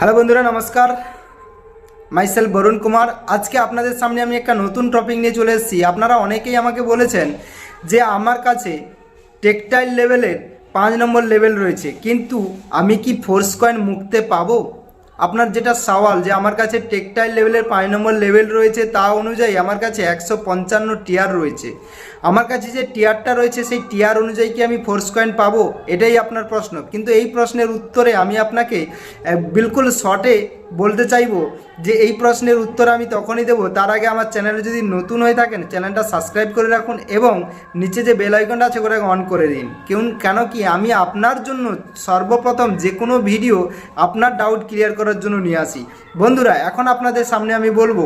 Hello বন্ধুরা, নমস্কার। Myself Varun Kumar. আজকে আপনাদের সামনে আমি একটা নতুন টপিক নিয়ে চলে এসেছি। আপনারা অনেকেই আমাকে বলেছেন যে আমার কাছে টেকটাইল লেভেলের 5 নম্বর লেভেল রয়েছে, কিন্তু আমি কি ফোর্স কয়েন মুক্তে পাবো? আপনার যেটা সওয়াল যে আমার কাছে টেকটাইল লেভেলের 5 নম্বর লেভেল রয়েছে, তা অনুযায়ী আমার কাছে 155 টিয়ার রয়েছে। আমার কাছে যে টিয়ারটা রয়েছে সেই টিয়ার অনুযায়ী কি আমি ফোর্স কয়েন পাবো? এটাই আপনার প্রশ্ন। কিন্তু এই প্রশ্নের উত্তরে আমি আপনাকে বিলকুল শর্টে বলতে চাইবো যে এই প্রশ্নের উত্তর আমি তখনই দেবো। তার আগে আমার চ্যানেলে যদি নতুন হয়ে থাকেন, চ্যানেলটা সাবস্ক্রাইব করে রাখুন এবং নিচে যে বেল আইকনটা আছে ওটাকে অন করে দিন। কেন কি আমি আপনার জন্য সর্বপ্রথম যে কোনো ভিডিও আপনার ডাউট ক্লিয়ার করার জন্য নিয়ে আসি। বন্ধুরা, এখন আপনাদের সামনে আমি বলবো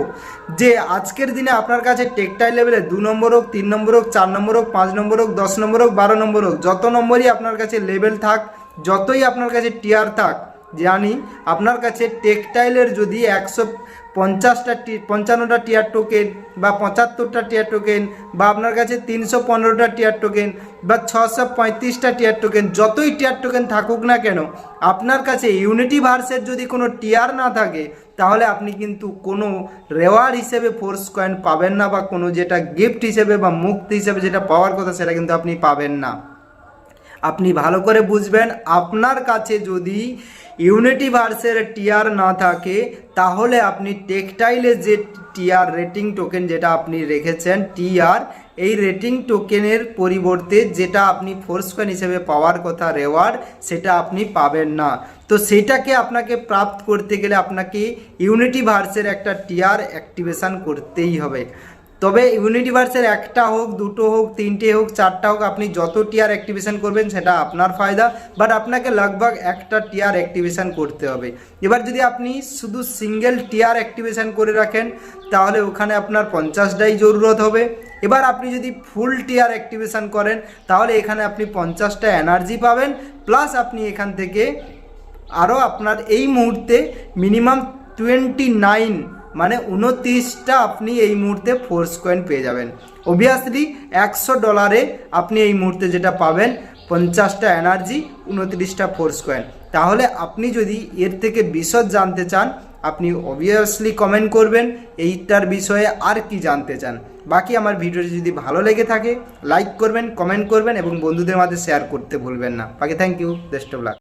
যে আজকের দিনে আপনার কাছে টেকটাইল লেভেলে 2 নম্বর হোক, 3 নম্বর হোক, 4 নম্বর হোক, 5 নম্বর হোক, 10 নম্বর হোক, 12 নম্বর হোক, যত নম্বরই আপনার কাছে লেভেল থাক, যতই আপনার কাছে টিয়ার থাক, জানি আপনার কাছে টেকটাইলের যদি 155টা টিয়ার টোকেন বা 75টা টিয়ার টোকেন বা আপনার কাছে 315টা টিয়ার টোকেন বা 635টা টিয়ার টোকেন, যতই টিয়ার টোকেন থাকুক না কেন, আপনার কাছে ইউনিটিভার্সের যদি কোনো টিয়ার না থাকে, তাহলে আপনি কিন্তু কোনো রেওয়ার্ড হিসেবে ফোর্স কয়েন পাবেন না, বা কোনো যেটা গিফট হিসেবে বা মুক্ত হিসেবে যেটা পাওয়ার কথা সেটা কিন্তু আপনি পাবেন না। আপনি ভালো করে বুঝবেন, আপনার কাছে যদি ইউনিটিভার্সের টিয়ার না থাকে, তাহলে আপনি টেকটাইলে যে টিয়ার রেটিং টোকেন যেটা আপনি রেখেছেন টিআর, এই রেটিং টোকেনের পরিবর্তে যেটা আপনি ফোর্স কয়েন হিসেবে পাওয়ার কথা রেওয়ার্ড, সেটা আপনি পাবেন না। তো সেটাকে আপনাকে প্রাপ্ত করতে গেলে আপনাকে ইউনিটিভার্সের একটা টিয়ার অ্যাক্টিভেশন করতেই হবে। তবে ইউনিটিভার্সের একটা হোক, দুটো হোক, তিনটে হোক, চারটা হোক, আপনি যত টিয়ার অ্যাক্টিভেশন করবেন সেটা আপনার ফায়দা, বাট আপনাকে লগভগ একটা টিয়ার অ্যাক্টিভেশন করতে হবে। এবার যদি আপনি শুধু সিঙ্গেল টিয়ার অ্যাক্টিভেশন করে রাখেন, তাহলে ওখানে আপনার 50টাই জরুরত হবে। এবার আপনি যদি ফুল টিয়ার অ্যাক্টিভেশন করেন, তাহলে এখানে আপনি 50টা এনার্জি পাবেন, প্লাস আপনি এখান থেকে আরও আপনার এই মুহূর্তে মিনিমাম 29 মানে 29টা আপনি এই মুহূর্তে ফোর্স কয়েন পেয়ে যাবেন। অবভিয়াসলি $100 আপনি এই মুহূর্তে যেটা পাবেন 50টা এনার্জি, 29টা ফোর্স কয়েন। তাহলে আপনি যদি এর থেকে বিশদ জানতে চান, আপনি অবভিয়াসলি কমেন্ট করবেন এইটার বিষয়ে আর কি জানতে চান। বাকি আমার ভিডিওটি যদি ভালো লেগে থাকে লাইক করবেন, কমেন্ট করবেন এবং বন্ধুদের মাঝে শেয়ার করতে ভুলবেন না। বাকি thank you, best of lakh.